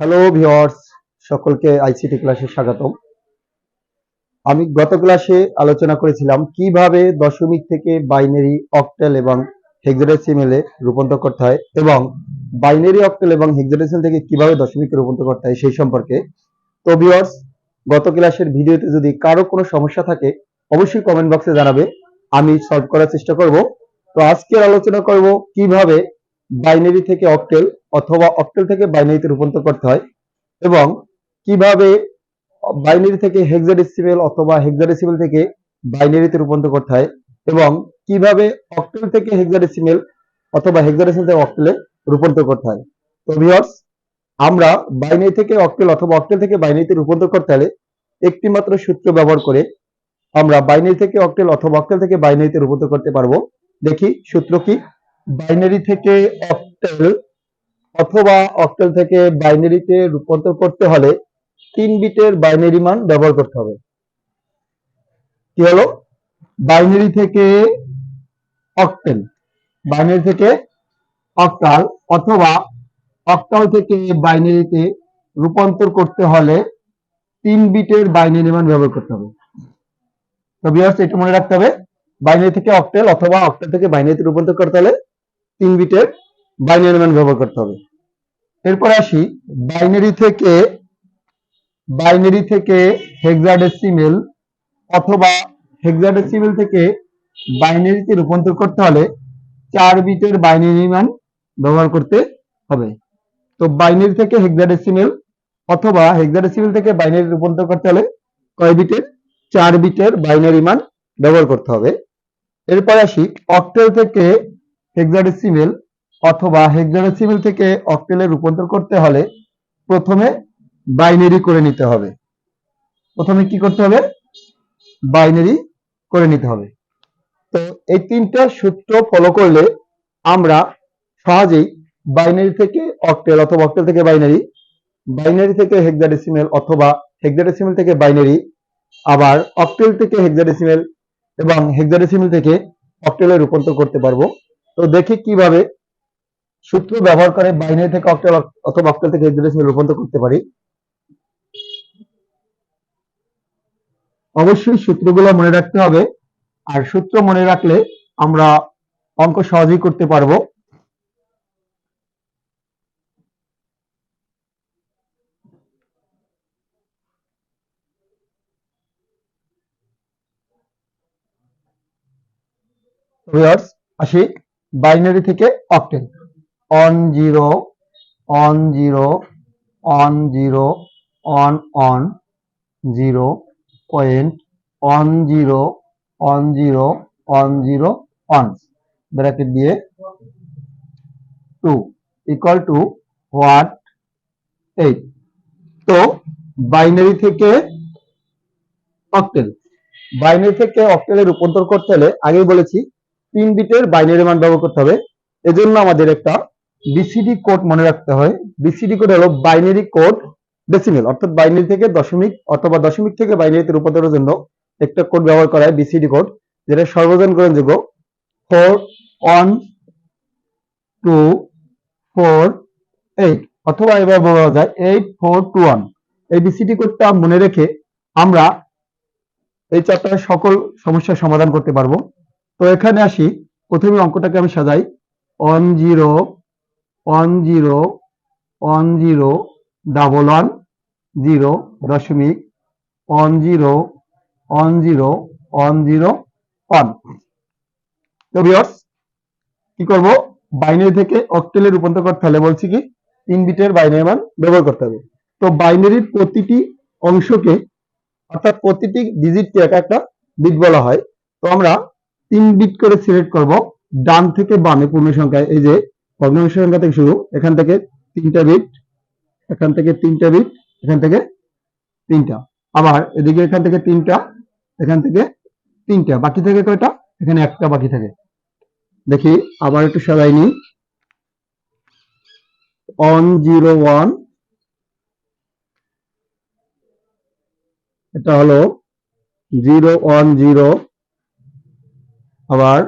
Hello viewers, সকলকে ICT ক্লাসে স্বাগতম। আমি গত ক্লাসে আলোচনা করেছিলাম কিভাবে দশমিক থেকে বাইনারি, অক্টাল এবং হেক্সাডেসিমেলে রূপান্তর করতে হয় এবং বাইনারি, অক্টাল এবং হেক্সাডেসিমেল থেকে কিভাবে দশমিকে রূপান্তর করতে হয় সেই সম্পর্কে। তো ভিউয়ার্স, গত ক্লাসের ভিডিওতে যদি কারো কোনো সমস্যা থাকে অবশ্যই কমেন্ট বক্সে জানাবে, আমি সলভ করার চেষ্টা করব। তো আজকে আলোচনা করব কিভাবে বাইনারি থেকে অক্টাল অথবা অক্টাল থেকে বাইনারিতে রূপান্তর করতে হয় এবং কিভাবে বাইনারি থেকে হেক্সাডেসিমেল অথবা হেক্সাডেসিমেল থেকে বাইনারিতে রূপান্তর করতে হয় এবং কিভাবে অক্টাল থেকে হেক্সাডেসিমেল অথবা হেক্সাডেসিমেল থেকে অক্টালে রূপান্তর করতে হয়। তো ভিউয়ার্স, আমরা বাইনারি থেকে অক্টাল অথবা অক্টাল থেকে বাইনারিতে রূপান্তর করতে হলে একটি মাত্র সূত্র ব্যবহার করে আমরা বাইনারি থেকে অক্টাল অথবা অক্টাল থেকে বাইনারিতে রূপান্তর করতে পারবো। দেখি সূত্র কি। বাইনারি থেকে অক্টাল অথবা অক্টাল থেকে বাইনারিতে রূপান্তর করতে হলে 3 বিটের বাইনারি মান ব্যবহার করতে হবে। কি হলো? বাইনারি থেকে অক্টাল, বাইনারি থেকে অক্টাল অথবা অক্টাল থেকে বাইনারিতে রূপান্তর করতে হলে 3 বিটের বাইনারি মান ব্যবহার করতে হবে। তো ভিউয়ার্স, এটা মনে রাখতে হবে, বাইনারি থেকে অক্টাল অথবা অক্টাল থেকে বাইনারিতে রূপান্তর করতে হলে 3 বিটের বাইনারি মান ব্যবহার করতে হবে। এরপর আসি বাইনারি থেকে হেক্সাডেসিমেল অথবা হেক্সাডেসিমেল থেকে বাইনারিতে রূপান্তর করতে হলে 4 বিটের বাইনারি মান ব্যবহার করতে হবে। তো বাইনারি থেকে হেক্সাডেসিমেল অথবা হেক্সাডেসিমেল থেকে বাইনারি রূপান্তর করতে হলে কয় বিটের? 4 বিটের বাইনারি মান ব্যবহার করতে হবে। এরপর আসি অক্টাল থেকে হেক্সাডেসিমেল অথবা হেক্সাডেসিমেল থেকে অক্টালে রূপান্তর করতে হলে প্রথমে বাইনারি করে নিতে হবে। প্রথমে কি করতে হবে? বাইনারি করে নিতে হবে। তো এই তিনটা সূত্র ফলো করলে আমরা সহজেই বাইনারি থেকে অক্টাল অথবা অক্টাল থেকে বাইনারি, বাইনারি থেকে হেক্সাডেসিমেল অথবা হেক্সাডেসিমেল থেকে বাইনারি, আবার অক্টাল থেকে হেক্সাডেসিমেল এবং হেক্সাডেসিমেল থেকে অক্টালে রূপান্তর করতে পারবো। তো দেখি কিভাবে সূত্র ব্যবহার করে বাইনারি থেকে অক্টাল অথবা অক্টাল থেকে হেক্সাডেসিমেল রূপান্তর করতে পারি। অবশ্যই সূত্রগুলো মনে রাখতে হবে, আর সূত্র মনে রাখলে আমরা অঙ্ক সহজেই করতে পারবো। ভিউয়ার্স, আসি বাইনারি থেকে octal. One zero, one zero, one zero, one one, zero point, one zero, one zero, one zero, one, bracket দিয়ে 2 ইকুয়াল টু হোয়াট 8। তো বাইনারি থেকে অক্টেল, বাইনারি থেকে অক্টেলে রূপান্তর করতে হলে আগেই বলেছি 3 বিটের বাইনারি মান ব্যবহার করতে হবে। এজন্য আমাদের একটা বিসিডি কোড মনে রাখতে হয়। বিসিডি কোড হলো বাইনারি কোড ডেসিমেল, অর্থাৎ বাইনারি থেকে দশমিক অথবা দশমিক থেকে বাইনারিতে রূপান্তরের জন্য একটা কোড ব্যবহার করা হয়, বিসিডি কোড, যেটা সর্বজনীন গ্রহণযোগ্য। 4 1 2 4 8, অথবা এবার বলা যায় 8 4 2 1। এই বিসিডি কোডটা মনে রেখে আমরা এই চ্যাপ্টারের সকল সমস্যার সমাধান করতে পারবো। তো এখানে আসি, প্রথমে অঙ্কটাকে আমি সাজাই। 1 0 1 0 1 0 ডাবল 1 0 দশমিক 1 0 1 0 1 0 1। তো ভিউয়ার্স, কি করব? বাইনারি থেকে অক্টেলে রূপান্তর করতে হলে বলছি কি 3 বিটের বাইনারি মান ব্যবহার করতে হবে। তো বাইনারির প্রতিটি অংশকে, অর্থাৎ প্রতিটি ডিজিটকে এক একটা বিট বলা হয়। তো আমরা 3 বিট করে সিলেক্ট করব ডান থেকে বামে পূর্ণ সংখ্যায়। এই যে ভগ্নাংশ সংখ্যা থেকে শুরু, এখান থেকে 3টা বিট, এখান থেকে 3টা বিট, এখান থেকে 3টা, আবার এদিকে এখান থেকে 3টা, এখান থেকে 3টা, বাকি থেকে কয়টা? এখানে একটা বাকি থাকে। দেখি আবার একটু সাজাই নি। 1 0 1, এটা হলো 0 1 0, আবার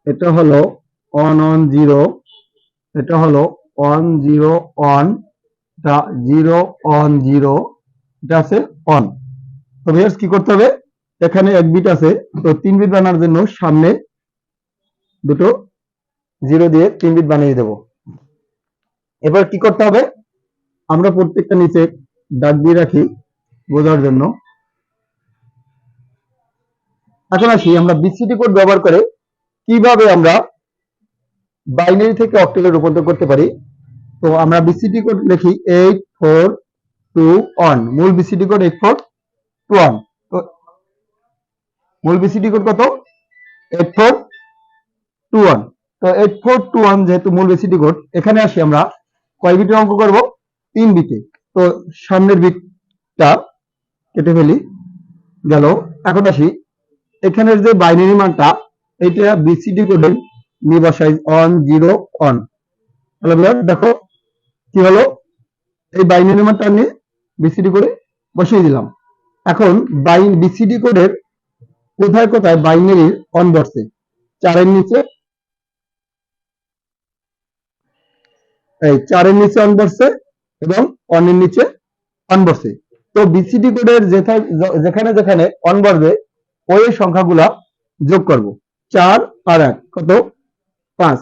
এটা হলো 1 1 0, এটা হলো on zero one, zero one zero, এটা আছে অন। তো ভিউয়ার্স কি করতে হবে, এখানে 1 বিট আছে, তো 3 বিট বানানোর জন্য সামনে দুটো জিরো দিয়ে 3 বিট বানিয়ে দেব। এবার কি করতে হবে, আমরা প্রত্যেকটা নিচে দাগ দিয়ে রাখি বোঝার জন্য। এখন আসি আমরা বিসিডি কোড ব্যবহার করে কিভাবে আমরা বাইনারি থেকে অক্টালে রূপান্তর করতে পারি। তো আমরা বিসিডি কোড লিখি 8421, মূল বিসিডি কোড 8421। তো মূল বিসিডি কোড কত, 8421। তো 8421 যেহেতু মূল বিসিডি কোড, এখানে আসি আমরা কয় বিটের অঙ্ক করব, 3 বিটে। তো সামনের বিটটা কেটে ফেলি, গেল। এখন আসি এখানের যে বাইনারি মানটা, এটা বিসিডি কোডে নিয়ে বসাই, অন জিরো অন। তাহলে দেখো কি হলো, এই বাইনারি মানটা নিয়ে বিসিডি কোডে বসিয়ে দিলাম। এখন বিসিডি কোডের কোথায় কোথায় বাইনারির অন বসছে, 4 এর নিচে, এই 4 এর নিচে অন বসছে এবং অনের নিচে অন বসছে। তো বিসিডি কোডের যেখানে যেখানে অন বসবে ওই সংখ্যাগুলা যোগ করব, 4 আর 1 কত, 5।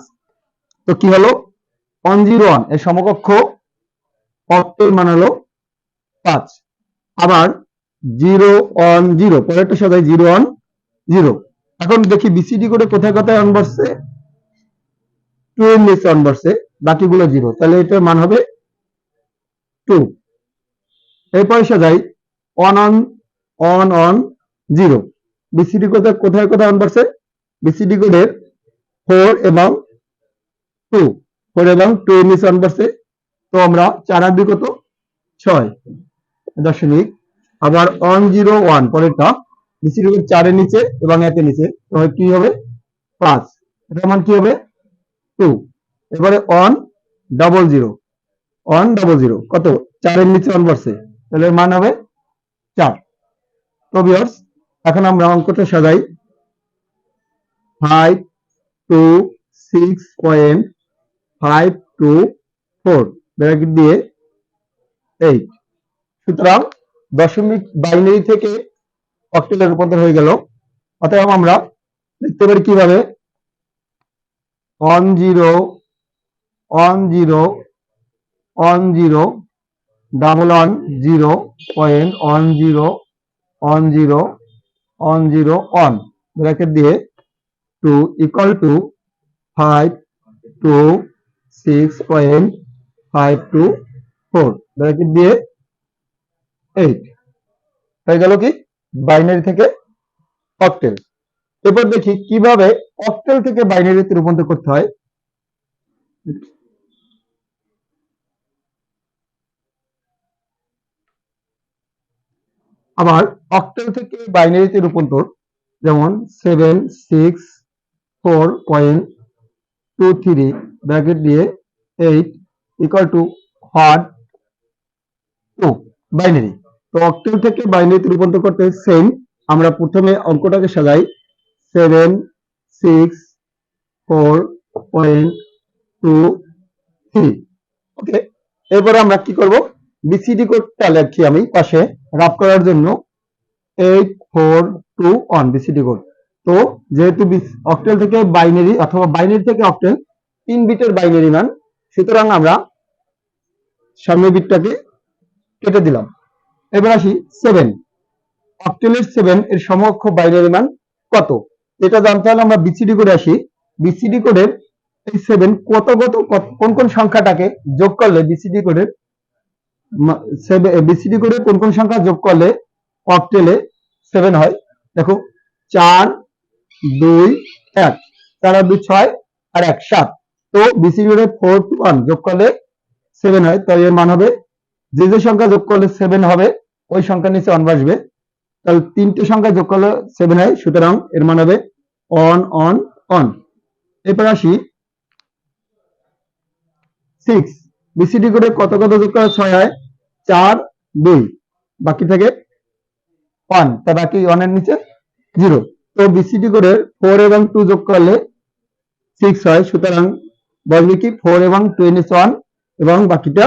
তো কি হলো, 101 এর সমকক্ষ অক্টেল মান হলো 5। আবার 010, পরেরটা সাজাই 010। এখন দেখি বিসিডি কোডে কোথায় কোথায় অন বসছে, 2 এর নিচে অন বসছে, বাকিগুলো 0, তাহলে এটার মান হবে 2। এরপরে সাজাই on on on on 0, BCD কোডে কোথায় কোথায় অন বসছে, বিসিডি কোডের 4 এবং 2, 4 এবং 2 এর নিচে অন বসছে। তো আমরা 4 আর 2 কত, 6 দশমিক। আবার 101 পরেরটা বিসিডি কোড 4 এর নিচে এবং 1 এর নিচে, তো কি হবে 5, এটার মান কি হবে 2। এবারে অন ডাবল জিরো কত, 4 এর নিচে অন বসছে, তাহলে এর মান হবে 4। তো ভিউয়ার্স এখন আমরা অঙ্কটা সাজাই, 526.524 ব্র্যাকেট দিয়ে 8। সুতরাং দশমিক বাইনারি থেকে অক্টেলে রূপান্তর হয়ে গেল। অতএব আমরা লিখতে পারি কিভাবে, on zero one zero one zero, double on zero, point one zero one zero one zero one, bracket দিয়ে 2 ইকুয়াল টু 526.524 ব্র্যাকেট দিয়ে 8 হয়ে গেল কি বাইনারি থেকে অক্টেল। এরপর দেখি কিভাবে অক্টেল থেকে বাইনারিতে রূপান্তর করতে হয়। আবার অক্টেল থেকে বাইনারিতে রূপান্তর, যেমন 764.23 ব্র্যাকেট দিয়ে 8 ইকুয়াল টু হট 2 বাইনারি। তো অক্টেল থেকে বাইনারিতে রূপান্তর করতে সেম, আমরা প্রথমে অঙ্কটাকে সাজাই, 764.23। ওকে, এরপরে আমরা কি করব, বিসিডি কোডটা লিখি আমি পাশে রাফ করার জন্য, 8421 বিসিডি কোড। তো যেহেতু অক্টেল থেকে বাইনারি অথবা বাইনারি থেকে অক্টেল 3 বিটের বাইনারি মান, সুতরাং আমরা সামনের বিটটাকে কেটে দিলাম। এবার আসি 7, অক্টেলের 7 এর সমকক্ষ বাইনারি মান কত, এটা জানতে হলে আমরা বিসিডি কোডে আসি। বিসিডি কোডের এই 7 কোন কোন সংখ্যাটাকে যোগ করলে বিসিডি কোডের কোন কোন সংখ্যা যোগ করলে অক্টেলে 7 হয়। দেখো 4 2 1, 4 আর 2 6 আর 1 7। তো বিসিডি কোডে 4 to 1 যোগ করলে 7 হয়, তাই এর মান হবে, যে যে সংখ্যা যোগ করলে 7 হবে ওই সংখ্যার নিচে 1 বসবে। তাহলে 3টে সংখ্যা যোগ করলে 7 হয়, সুতরাং এর মান হবে অন অন অন। এরপর আসি 6, বিসিডি কোডে কত কত যোগ করলে 6 হয়, 4 2, বাকি থেকে 1, তা বাকি 1 এর নিচে 0। তো বিসিডি কোডের 4 এবং 2 যোগ করলে 6 হয়, সুতরাং বলবে কি 4 এবং 2 এর নিচে 1, এবং বাকিটা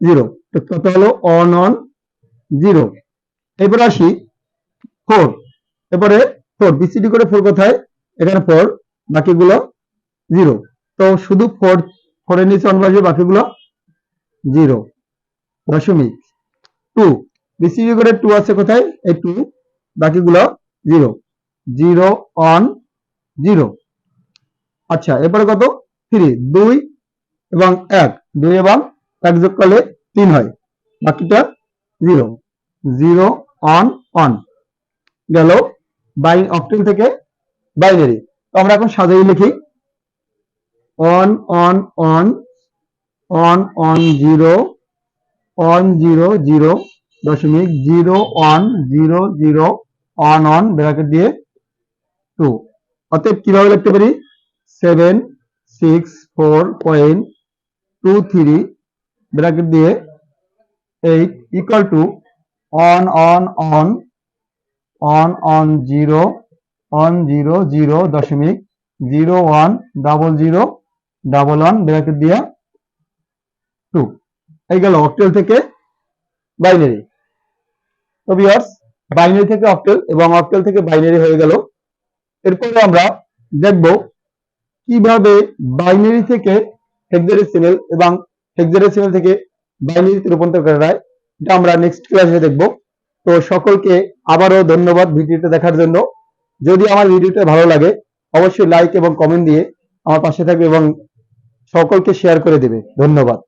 0। তো কত হলো? On on 0। এরপর আসি 4। এরপরে 4 বিসিডি করে 4 কোথায়? এখানে 4, বাকিগুলো 0। তো শুধু 4 এর নিচে 1 বসবে, বাকিগুলো 0 দশমিক 2। বিসিডি করে 2 আছে কোথায়? এই 2, বাকিগুলো 0 0 অন 0। আচ্ছা, এরপরে কত? 3। 2 এবং 1, 2 এবং 1 যোগ করলে 3 হয়, বাকিটা 0 0 অন অন গেল অক্টেল থেকে বাইনারি। তো আমরা এখন সাজাই লিখি। On on on on on 0 on 0 0 দশমিক 0 অন 0 0 অন অন ব্র্যাকেট দিয়ে 2। অতএব কিভাবে লিখতে পারি? 764.23 ব্র্যাকেট দিয়ে 8 equal to on on on on on 0 on 0 0 দশমিক 0 1 0 0 1 ব্র্যাকেট দিয়ে 2। এই গেল অক্টেল থেকে বাইনারি। তো ভিউয়ার্স, বাইনারি থেকে অক্টেল এবং অক্টেল থেকে বাইনারি হয়ে গেল। এরপরে আমরা দেখব কিভাবে বাইনারি থেকে হেক্সাডেসিমাল এবং হেক্সাডেসিমাল থেকে বাইনারিতে রূপান্তর করা যায়। এটা আমরা নেক্সট ক্লাসে দেখব। তো সকলকে আবারও ধন্যবাদ ভিডিওটা দেখার জন্য। যদি আমার ভিডিওটা ভালো লাগে অবশ্যই লাইক এবং কমেন্ট দিয়ে আমার পাশে থাকবে এবং সকলকে শেয়ার করে দেবে। ধন্যবাদ।